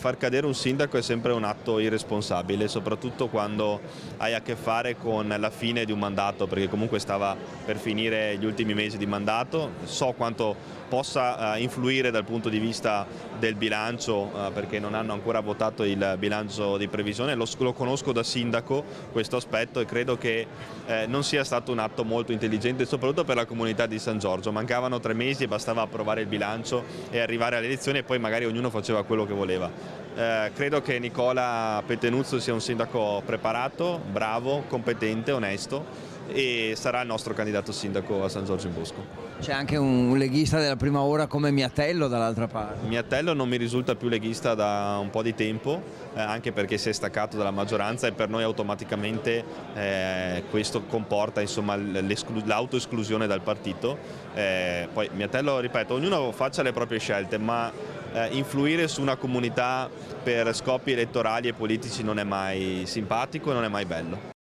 Far cadere un sindaco è sempre un atto irresponsabile, soprattutto quando hai a che fare con la fine di un mandato, perché comunque stava per finire gli ultimi mesi di mandato. So quanto possa influire dal punto di vista del bilancio, perché non hanno ancora votato il bilancio di previsione, lo conosco da sindaco questo aspetto e credo che non sia stato un atto molto intelligente, soprattutto per la comunità di San Giorgio. Mancavano 3 mesi e bastava approvare il bilancio e arrivare alle elezioni e poi magari ognuno faceva quello che voleva. Credo che Nicola Petenuzzo sia un sindaco preparato, bravo, competente, onesto e sarà il nostro candidato sindaco a San Giorgio in Bosco. C'è anche un leghista della prima ora come Miatello dall'altra parte. Miatello non mi risulta più leghista da un po' di tempo, anche perché si è staccato dalla maggioranza e per noi automaticamente questo comporta l'autoesclusione dal partito. Poi Miatello, ripeto, ognuno faccia le proprie scelte, ma influire su una comunità per scopi elettorali e politici non è mai simpatico e non è mai bello.